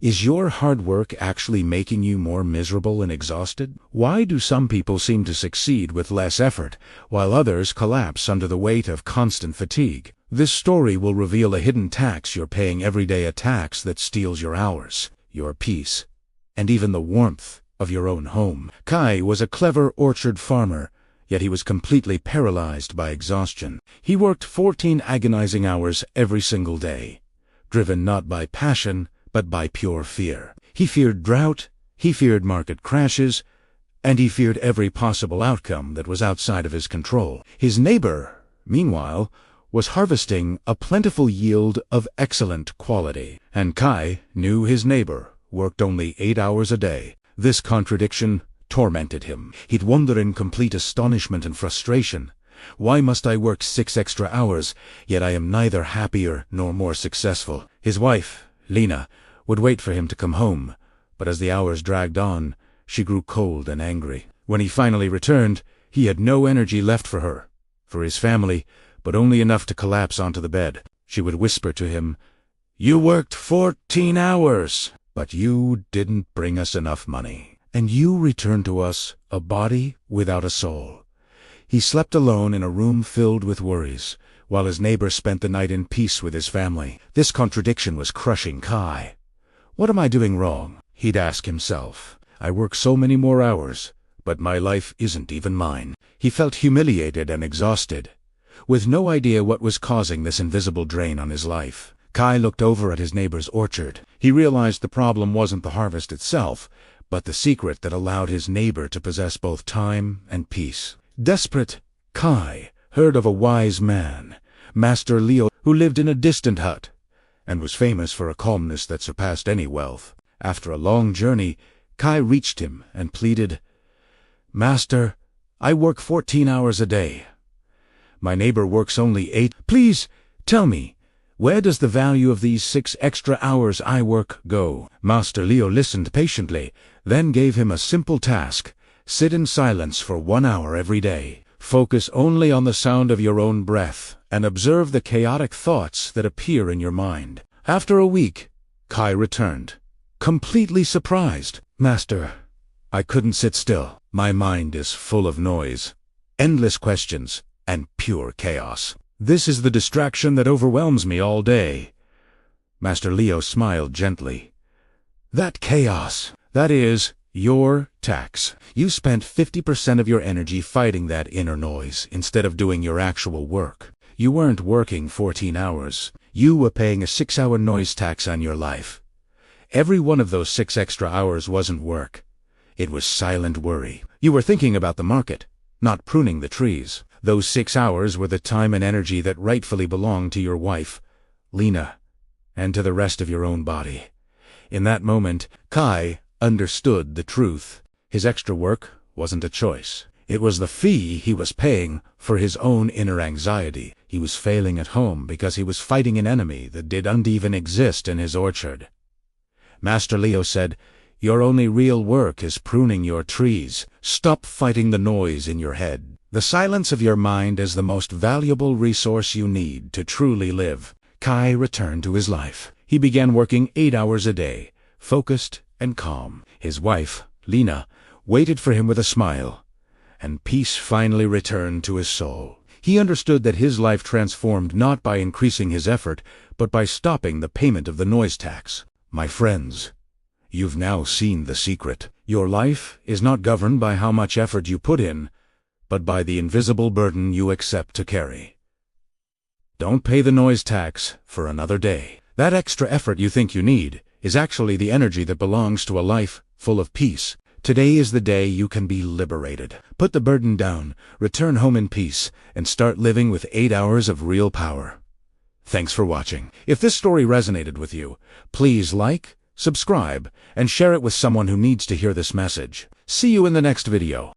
Is your hard work actually making you more miserable and exhausted? Why do some people seem to succeed with less effort, while others collapse under the weight of constant fatigue? This story will reveal a hidden tax you're paying every day, a tax that steals your hours, your peace, and even the warmth of your own home. Kai was a clever orchard farmer, yet he was completely paralyzed by exhaustion. He worked 14 agonizing hours every single day, driven not by passion, but by pure fear. He feared drought, he feared market crashes, and he feared every possible outcome that was outside of his control. His neighbor, meanwhile, was harvesting a plentiful yield of excellent quality, and Kai knew his neighbor worked only 8 hours a day. This contradiction tormented him. He'd wonder in complete astonishment and frustration, why must I work 6 extra hours, yet I am neither happier nor more successful? His wife, Leena, would wait for him to come home, but as the hours dragged on, she grew cold and angry. When he finally returned, he had no energy left for her, for his family, but only enough to collapse onto the bed. She would whisper to him, "You worked 14 hours, but you didn't bring us enough money, and you returned to us a body without a soul." He slept alone in a room filled with worries, while his neighbor spent the night in peace with his family. This contradiction was crushing Kai. What am I doing wrong? He'd ask himself. I work so many more hours, but my life isn't even mine. He felt humiliated and exhausted, with no idea what was causing this invisible drain on his life. Kai looked over at his neighbor's orchard. He realized the problem wasn't the harvest itself, but the secret that allowed his neighbor to possess both time and peace. Desperate, Kai heard of a wise man, Master Leo, who lived in a distant hut, and was famous for a calmness that surpassed any wealth. After a long journey, Kai reached him and pleaded, "Master, I work 14 hours a day. My neighbor works only 8. Please, tell me, where does the value of these 6 extra hours I work go?" Master Leo listened patiently, then gave him a simple task. Sit in silence for 1 hour every day. Focus only on the sound of your own breath, and observe the chaotic thoughts that appear in your mind. After a week, Kai returned, completely surprised. "Master, I couldn't sit still. My mind is full of noise, endless questions, and pure chaos. This is the distraction that overwhelms me all day." Master Leo smiled gently. "That chaos, that is your tax. You spent 50% of your energy fighting that inner noise instead of doing your actual work. You weren't working 14 hours. You were paying a 6-hour noise tax on your life. Every one of those 6 extra hours wasn't work. It was silent worry. You were thinking about the market, not pruning the trees. Those 6 hours were the time and energy that rightfully belonged to your wife, Leena, and to the rest of your own body." In that moment, Kai understood the truth. His extra work wasn't a choice. It was the fee he was paying for his own inner anxiety. He was failing at home because he was fighting an enemy that didn't even exist in his orchard. Master Leo said, "Your only real work is pruning your trees. Stop fighting the noise in your head. The silence of your mind is the most valuable resource you need to truly live." Kai returned to his life. He began working 8 hours a day, focused and calm. His wife, Leena, waited for him with a smile, and peace finally returned to his soul. He understood that his life transformed not by increasing his effort, but by stopping the payment of the noise tax. My friends, you've now seen the secret. Your life is not governed by how much effort you put in, but by the invisible burden you accept to carry. Don't pay the noise tax for another day. That extra effort you think you need is actually the energy that belongs to a life full of peace. Today is the day you can be liberated. Put the burden down, return home in peace, and start living with 8 hours of real power. Thanks for watching. If this story resonated with you, please like, subscribe, and share it with someone who needs to hear this message. See you in the next video.